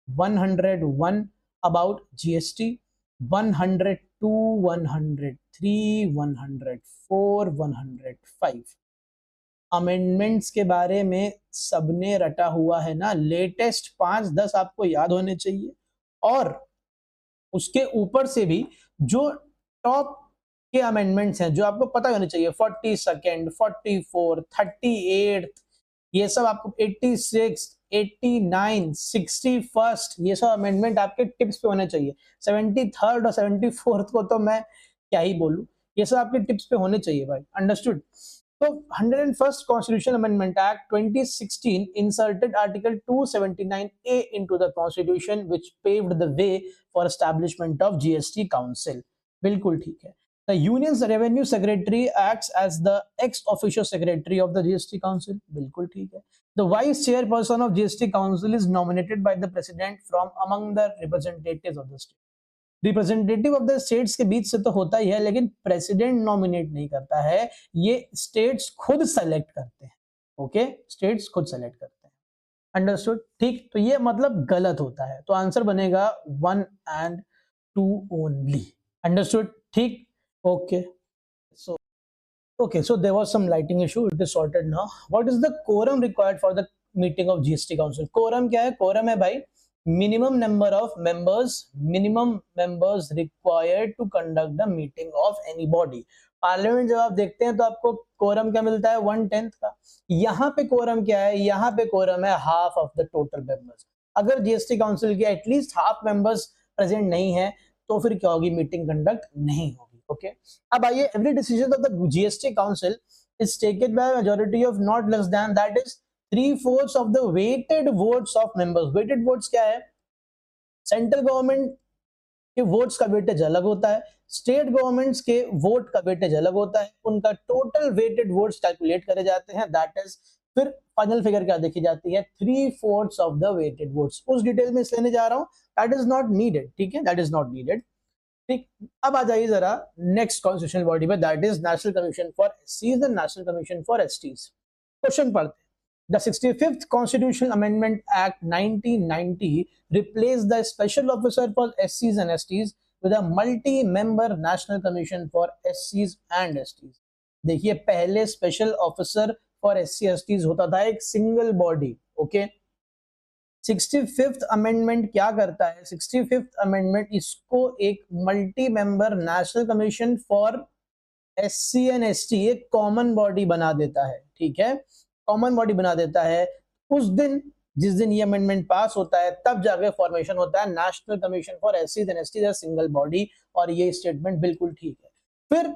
101 about GST, 102, 103, 104, 105 amendments के बारे में सबने रटा हुआ है ना। लेटेस्ट 5-10 आपको याद होने चाहिए, और उसके ऊपर से भी जो टॉप के अमेंडमेंट्स हैं जो आपको पता होने चाहिए, 42nd, 44, 38, ये सब आपको 86, 89, 61, ये सब अमेंडमेंट आपके टिप्स पे होने चाहिए। 73rd और 74th को तो मैं क्या ही बोलूं, ये सब आपके टिप्स पे होने चाहिए भाई। अंडरस्टूड? तो 101st Constitutional Amendment Act 2016 inserted Article 279A into the Constitution, which paved the way for establishment of GST Council. बिल्कुल ठीक है। The Union's Revenue Secretary acts as the ex officio secretary of the GST Council. बिल्कुल ठीक है। The vice chairperson of GST Council is nominated by the president from among the representatives of the state. Representative of the states के बीच से तो होता ही है, लेकिन president nominate नहीं करता है, ये स्टेट्स खुद सेलेक्ट करते हैं। ओके, स्टेट्स खुद सेलेक्ट करते हैं। अंडरस्टूड? ठीक, तो ये मतलब गलत होता है, तो आंसर बनेगा 1 and 2 ओनली। अंडरस्टूड? ठीक, okay. So there was some lighting issue, it is sorted now. What is the quorum required for the meeting of GST Council? Quorum क्या है? Quorum है भाई minimum number of members required to conduct the meeting of any body. Parliament जब आप देखते हैं तो आपको कोरम क्या मिलता है? 1/10 का। यहाँ पे कोरम क्या है? यहाँ पे कोरम है half of the total members. अगर जीएसटी काउंसिल के एटलीस्ट हाफ मेंबर्स प्रेजेंट नहीं है तो फिर क्या होगी? मीटिंग कंडक्ट नहीं होगी। ओके, अब आइए, every decision of the GST council is taken by majority of not less than that is 3/4 of the weighted votes of members. Weighted votes क्या है? सेंट्रल गवर्नमेंट के वोट्स का वेटेज अलग होता है, स्टेट गवर्नमेंट्स के वोट का weightage अलग होता है, उनका टोटल वेटेड वोट्स कैलकुलेट करे जाते हैं, दैट इज फिर फाइनल फिगर क्या देखी जाती है? 3/4 ऑफ द वेटेड वोट्स। उस डिटेल में इसलिए नहीं जा रहा हूं, दैट इज नॉट नीडेड। ठीक है, दैट इज नॉट नीडेड। ठीक, अब आ जाइए जरा नेक्स्ट कॉन्स्टिट्यूशनल बॉडी पे, that is national commission for एससीज and national commission for STs. Question पढ़ते हैं। The 65th Constitutional Amendment Act 1990 replaced the Special Officer for SCs and STs with a multi-member National Commission for SCs and STs। देखिए, पहले special officer for SC STs होता था एक single body, okay. 65th amendment क्या करता है? 65th amendment इसको एक multi member national commission for SC and ST एक कॉमन बॉडी बना देता है, ठीक है, कॉमन बॉडी बना देता है। उस दिन, जिस दिन ये अमेंडमेंट पास होता है, तब जाके फॉर्मेशन होता है national commission for SC and ST as single body, और ये स्टेटमेंट बिल्कुल ठीक है। फिर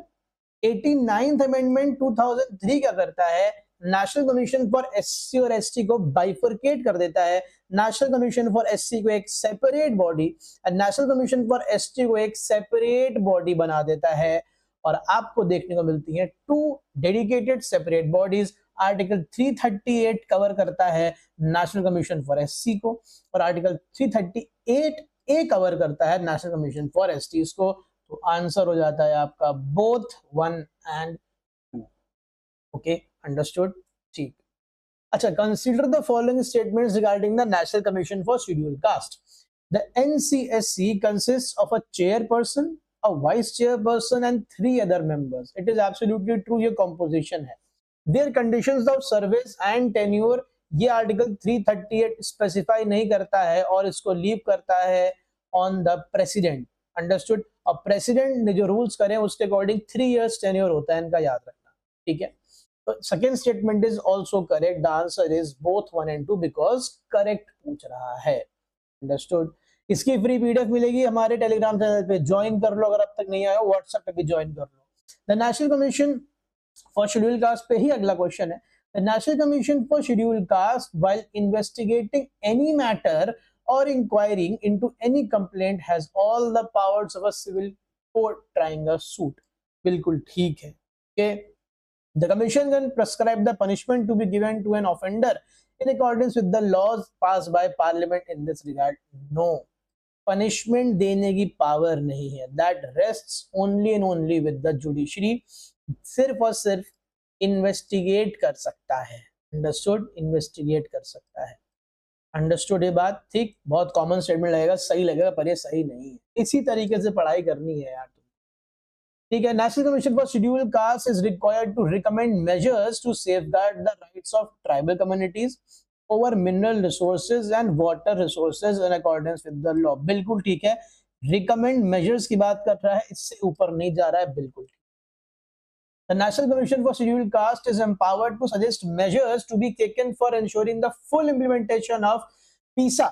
89th अमेंडमेंट 2003 क्या करता है? नेशनल कमीशन फॉर एससी और एसटी को बाइफरकेट कर देता है। नेशनल कमीशन फॉर एससी को एक सेपरेट बॉडी और नेशनल कमीशन फॉर एसटी को एक सेपरेट बॉडी बना देता है, और आपको देखने को मिलती है two dedicated separate bodies. Article 338 cover करता है नेशनल कमीशन फॉर एससी को, और आर्टिकल 338 ए कवर करता है नेशनल कमीशन फॉर एसटीज को। तो आंसर हो जाता है आपका बोथ 1 and 2। ओके, अंडरस्टूड, ठीक। अच्छा, consider the following statements regarding the national commission for scheduled cast. The NCSC consists of a chairperson, a vice chairperson and 3 other members. It is absolutely true, ये composition है। Their conditions of service and tenure ये article 338 specify नहीं करता है और इसको leave करता है ऑन द प्रेसिडेंट, अंडरस्टूड। और प्रेसिडेंट ने जो रूल्स करें उसके अकॉर्डिंग 3 years टेन्योर होता है, इनका याद रखना, ठीक है। तो second statement is also correct, the answer is both 1 and 2 because correct पूछ रहा है, अंडरस्टूड। इसकी फ्री पीडीएफ मिलेगी हमारे टेलीग्राम चैनल पे, ज्वाइन कर लो, अगर अब तक नहीं आया हो व्हाट्सएप पे भी ज्वाइन कर लो। The national commission for scheduled caste पे ही अगला क्वेश्चन है। The national commission for scheduled caste while investigating any matter or inquiring into any complaint has all the powers of a civil court trying a suit। बिल्कुल ठीक है, okay? The commission can prescribe the punishment to be given to an offender in accordance with the laws passed by parliament in this regard। No, punishment देने की power नहीं है, that rests only and only with the judiciary। सिर्फ और सिर्फ investigate कर सकता है, अंडरस्टूड, इन्वेस्टिगेट कर सकता है, अंडरस्टूड ये बात, ठीक। बहुत कॉमन स्टेटमेंट लगेगा, सही लगेगा, पर ये सही नहीं है। इसी तरीके से पढ़ाई करनी है यार, ठीक है। National commission for scheduled caste is required to recommend measures to safeguard the rights of tribal communities over mineral resources and water resources in accordance with the law. बिल्कुल ठीक है, रिकमेंड मेजर्स की बात कर रहा है, इससे ऊपर नहीं जा रहा है, बिल्कुल। The National Commission for Scheduled Caste is empowered to suggest measures to be taken for ensuring the full implementation of PISA।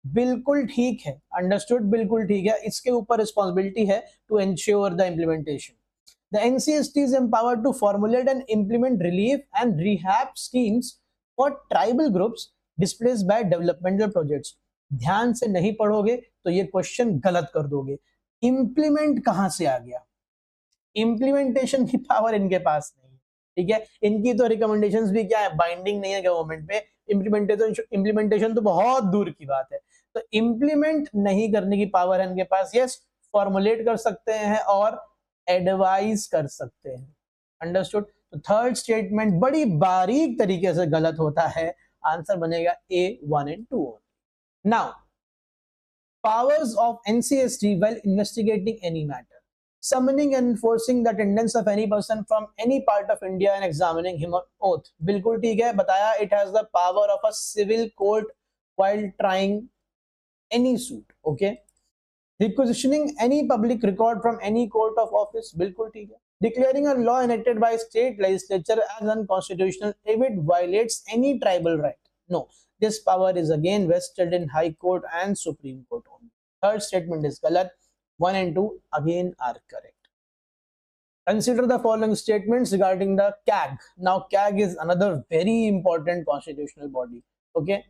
बिल्कुल ठीक है, अंडरस्टूड, बिल्कुल ठीक है, इसके ऊपर रिस्पॉन्सिबिलिटी है to ensure the implementation। The NCST is empowered to formulate and implement relief and rehab schemes for tribal groups displaced by developmental projects। ध्यान से नहीं पढ़ोगे तो ये क्वेश्चन गलत कर दोगे। इंप्लीमेंट कहां से आ गया? इम्प्लीमेंटेशन की पावर इनके पास नहीं है, ठीक है। इनकी तो रिकमेंडेशंस भी क्या है, बाइंडिंग नहीं है गवर्नमेंट पे। इम्प्लीमेंटेशन तो बहुत दूर की बात है। तो इम्प्लीमेंट नहीं करने की पावर है इनके पास। यस, फॉर्मुलेट कर सकते हैं और एडवाइज कर सकते हैं, अंडरस्टूड। तो थर्ड स्टेटमेंट बड़ी बारीक तरीके से गलत होता है, आंसर बनेगा A 1 and 2। Now, powers of NCST while investigating any matter, summoning and enforcing the attendance of any person from any part of India and examining him on oath। बिल्कुल ठीक है, बताया, it has the power of a civil court while trying any suit, okay। Requisitioning any public record from any court of office, बिल्कुल ठीक है। Declaring a law enacted by state legislature as unconstitutional if it violates any tribal right, no, this power is again vested in High Court and Supreme Court only। Third statement is galat, 1 and 2 again are correct। Consider the following statements regarding the CAG। Now CAG is another very important constitutional body, okay।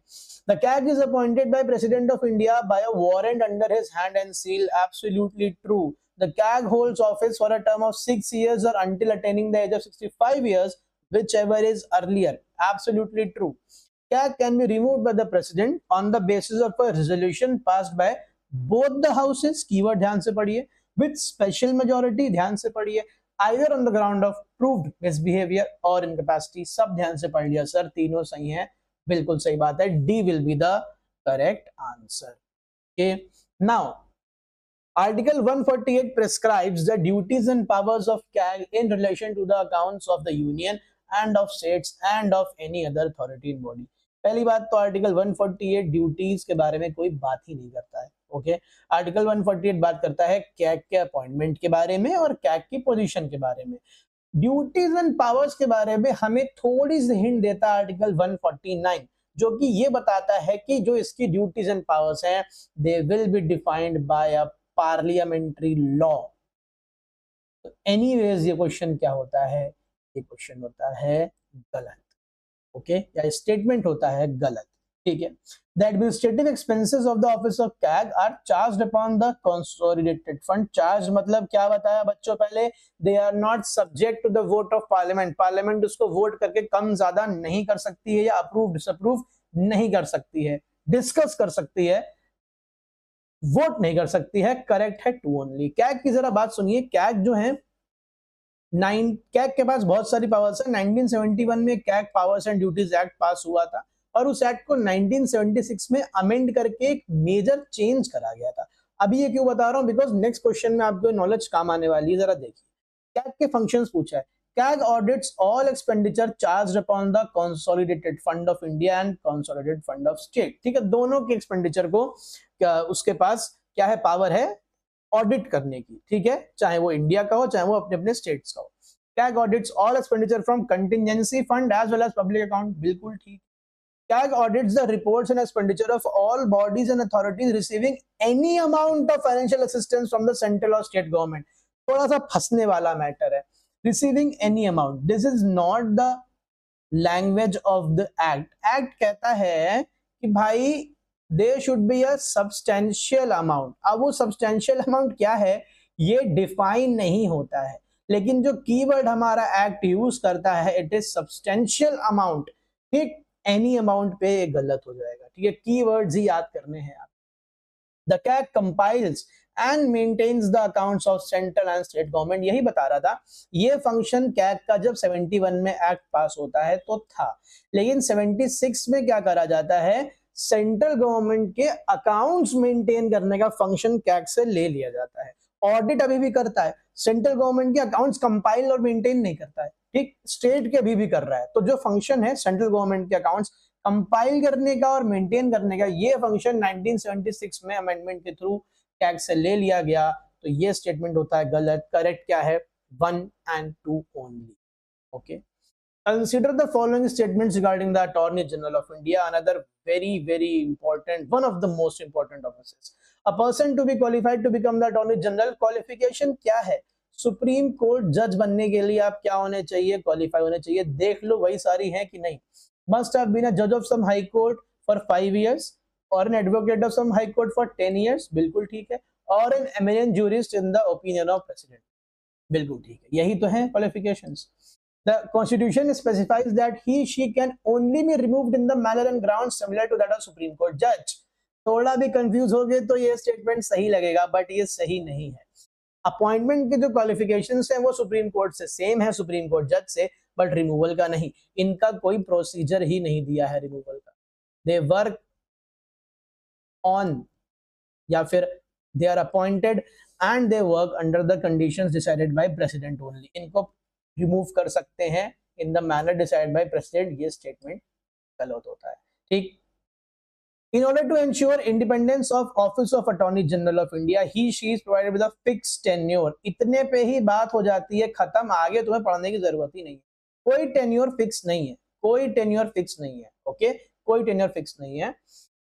The CAG is appointed by President of India by a warrant under his hand and seal, absolutely true। The CAG holds office for a term of 6 years or until attaining the age of 65 years, whichever is earlier, absolutely true। CAG can be removed by the President on the basis of a resolution passed by both the houses, keyword ध्यान से पढ़िए, with special majority, ध्यान से पढ़िए, either on the ground of proved misbehaviour और incapacity, सब ध्यान से पढ़ लिया सर, तीनों सही हैं, बिल्कुल सही बात है, D will be the correct answer. Okay, now Article 148 prescribes the duties and powers of CAG in relation to the accounts of the Union and of states and of any other authority and body. पहली बात तो article 148 duties के बारे में कोई बात ही नहीं करता है। ओके, आर्टिकल 148 बात करता है कैग के अपॉइंटमेंट के बारे में और कैग की पोजीशन के बारे में। ड्यूटीज एंड पावर्स के बारे में हमें थोड़ी सी हिंट देता है आर्टिकल 149, जो कि ये बताता है कि जो इसकी ड्यूटीज एंड पावर्स हैं they will be defined by a parliamentary law. Anyways ये क्वेश्चन क्या होता है, ये क्वेश्चन होता है गलत। ओके, या स्टेटमेंट होता है गलत, ठीक है। The administrative expenses of the office of CAG are charged upon the consolidated fund. Charged मतलब क्या बताया बच्चों पहले, they are not subject to the vote of parliament. Parliament उसको वोट करके कम ज्यादा नहीं कर सकती है या अप्रूव डिसअप्रूव नहीं कर सकती है, डिस्कस कर सकती है, वोट नहीं कर सकती है। करेक्ट है टू ओनली। कैग की जरा बात सुनिए, कैग जो है कैग के पास बहुत सारी पावर्स है। 1971 में CAG powers and duties act पास हुआ था और उस एक्ट को 1976 में अमेंड करके एक मेजर चेंज करा गया था। अभी ये क्यों बता रहा हूं, बिकॉज नेक्स्ट क्वेश्चन में आपको नॉलेज काम आने वाली है। जरा देखिए, कैग के फंक्शंस पूछा है। CAG audits all expenditure charged upon the consolidated fund of India and consolidated fund of state. ठीक है, दोनों के एक्सपेंडिचर को उसके पास क्या है, पावर है ऑडिट करने की, ठीक है, चाहे वो इंडिया का हो चाहे वो अपने अपने स्टेट्स का हो। CAG audits all expenditure from contingency fund as well as public account, बिल्कुल ठीक। CAG audits the reports and expenditure of all bodies and authorities receiving any amount of financial assistance from the central or state government. थोड़ा सा फंसने वाला matter है, receiving any amount, this is not the language of the act. Act कहता है कि भाई there should be a substantial amount. अब वो substantial amount क्या है ये डिफाइन नहीं होता है, लेकिन जो कीवर्ड हमारा एक्ट यूज करता है इट इज सब्सटेंशियल अमाउंट। ठीक, एनी अमाउंट पे ये गलत हो जाएगा, ठीक है, कीवर्ड्स ही याद करने हैं आप। The CAG compiles and maintains the accounts of central and state government, यही बता रहा था। ये फंक्शन कैग का जब 71 में एक्ट पास होता है तो था, लेकिन 76 में क्या करा जाता है, सेंट्रल गवर्नमेंट के अकाउंट्स मेंटेन करने का फंक्शन कैग से ले लिया जाता है। ऑडिट अभी भी करता है, सेंट्रल गवर्नमेंट के अकाउंट्स कंपाइल और मेंटेन नहीं करता है, ठीक, स्टेट के अभी भी कर रहा है। तो जो फंक्शन है सेंट्रल गवर्नमेंट के अकाउंट्स कंपाइल करने का और मेंटेन करने का, ये फंक्शन 1976 में अमेंडमेंट के थ्रू कैग से ले लिया गया। तो ये स्टेटमेंट होता है गलत। करेक्ट क्या है, 1 and 2 only. Okay, consider the following statements regarding the Attorney General of India, another very important, one of the most important offices. A person to be qualified to become the Attorney General, qualification क्या है, supreme court जज बनने के लिए आप क्या होने चाहिए, क्वालिफाई होने चाहिए। देख लो वही सारी है कि नहीं। मस्ट हैव बीन अ जज of some high court for 5 years और an advocate of some high court for 10 years, बिल्कुल ठीक है, और an eminent jurist in the opinion of president, बिल्कुल ठीक है, यही तो है qualifications. The Constitution specifies that he/she can only be removed in the manner and grounds similar to that of Supreme Court judge. थोड़ा भी कंफ्यूज हो गए तो ये स्टेटमेंट सही लगेगा, बट ये सही नहीं है। अपॉइंटमेंट के जो क्वालिफिकेशंस हैं वो सुप्रीम कोर्ट से सेम है, सुप्रीम कोर्ट जज से, बट रिमूवल का नहीं। इनका कोई प्रोसीजर ही नहीं दिया है रिमूवल का। दे वर्क ऑन या फिर they are appointed and they work under the conditions decided by president only. इनको रिमूव कर सकते हैं in the manner decided by president, ये स्टेटमेंट गलत होता है। ठीक, in order to ensure independence of office of attorney general of India, he/she is provided with a fixed tenure. इतने पे ही बात हो जाती है खत्म, आगे तुम्हें पढ़ने की जरूरत ही नहीं है। कोई टेन्योर फिक्स नहीं है, कोई टेन्योर फिक्स नहीं है। ओके, कोई टेन्योर फिक्स नहीं है।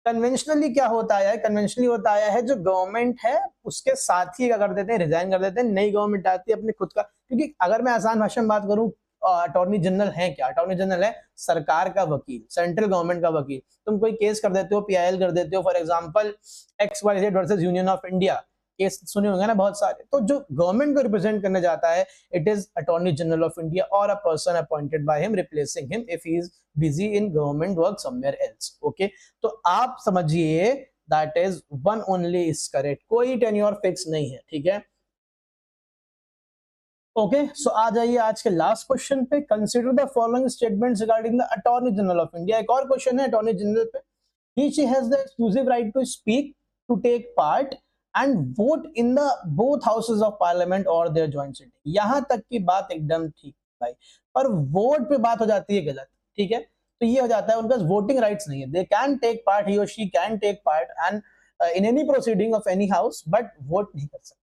कन्वेंशनली क्या होता है, कन्वेंशनली होता है जो गवर्नमेंट है उसके साथ ही क्या कर देते हैं, रिजाइन कर देते हैं, नई गवर्नमेंट आती है अपने खुद का। क्योंकि अगर मैं आसान भाषा में बात करूं, अटॉर्नी जनरल है क्या, अटॉर्नी जनरल है सरकार का वकील, सेंट्रल गवर्नमेंट का वकील। तुम कोई केस कर देते हो, PIL कर देते हो, for example XYZ versus union of India, case सुने होंगे ना बहुत सारे। तो जो गवर्नमेंट को रिप्रेजेंट करने जाता है it is attorney general of India और a person appointed by him replacing him if he is busy in government work somewhere else. Okay, तो आप समझिए that is 1 only is correct, कोई टेन्योर फिक्स नहीं है, ठीक है। ओके, सो आ जाइए आज के लास्ट क्वेश्चन पे। Consider the following statements regarding the attorney general of India. एक और क्वेश्चन है अटॉर्नी जनरल पे। He she has the exclusive right to speak, to take part and vote in the both houses of parliament और their joint sitting. यहां तक की बात एकदम ठीक भाई, पर वोट पे बात हो जाती है गलत, ठीक है। तो ये हो जाता है उनका वोटिंग राइट्स नहीं है। They can take part, he और she can take part and in any proceeding of any house, but vote नहीं कर सकते।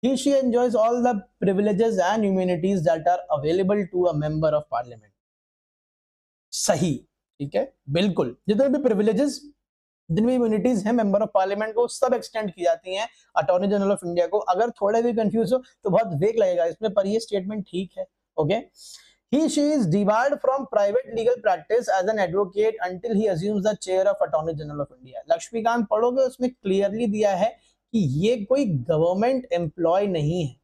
He she enjoys all the privileges and immunities that are available to a member of parliament. सही, ठीक है, बिल्कुल। जितने भी प्रिविलेजेस, जितनी भी इम्यूनिटीज हैं मेंबर ऑफ पार्लियामेंट को, सब एक्सटेंड की जाती हैं अटॉर्नी जनरल ऑफ इंडिया को। अगर थोड़े भी कंफ्यूज हो तो बहुत वेग लगेगा इसमें, पर ये स्टेटमेंट ठीक है। Okay, he she is debarred from private legal practice as an advocate until he assumes the chair of attorney general of India। Laxmikanth पढ़ोगे उसमें क्लियरली दिया है कि ये कोई गवर्नमेंट एम्प्लॉय नहीं है,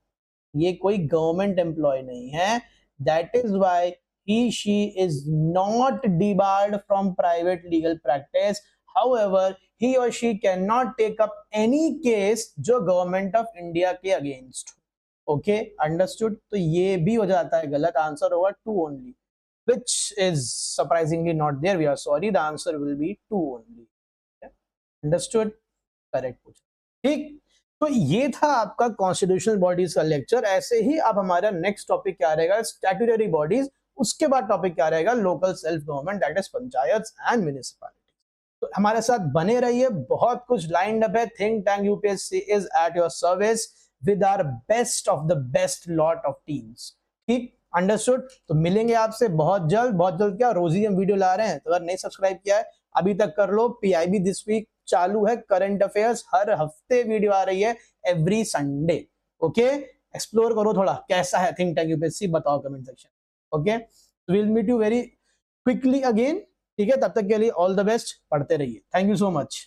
ये कोई गवर्नमेंट एम्प्लॉय नहीं है। That is why he she is not debarred from private legal practice, however he or she cannot take up any case जो गवर्नमेंट ऑफ इंडिया के अगेंस्ट। Okay, understood. तो ये भी हो जाता है गलत, आंसर होगा 2 only, which is surprisingly not there, we are sorry, the answer will be 2 only। Understood, correct पूछा, ठीक। तो ये था आपका कॉन्स्टिट्यूशनल बॉडीज का लेक्चर। ऐसे ही अब हमारा नेक्स्ट टॉपिक क्या रहेगा, स्टैट्यूटरी बॉडीज। उसके बाद टॉपिक क्या रहेगा, local self government, that is panchayat and municipality. तो हमारे साथ बने रहिए, बहुत कुछ लाइंड अप है। Think tank UPSC is at your service with our best of the best lot of teams, ठीक, अंडरस्टूड। तो मिलेंगे आपसे बहुत जल्द, बहुत जल्द। क्या रोज ही हम वीडियो ला रहे हैं, तो अगर नहीं सब्सक्राइब किया है अभी तक कर लो। पीआईबी दिस वीक चालू है, करंट अफेयर्स हर हफ्ते वीडियो आ रही है, एवरी संडे। ओके, एक्सप्लोर करो थोड़ा कैसा है थिंक टैंक यूपीएससी, बताओ comment section. Okay, will meet you very quickly again, ठीक है। तब तक के लिए ऑल द बेस्ट, पढ़ते रहिए। Thank you so much.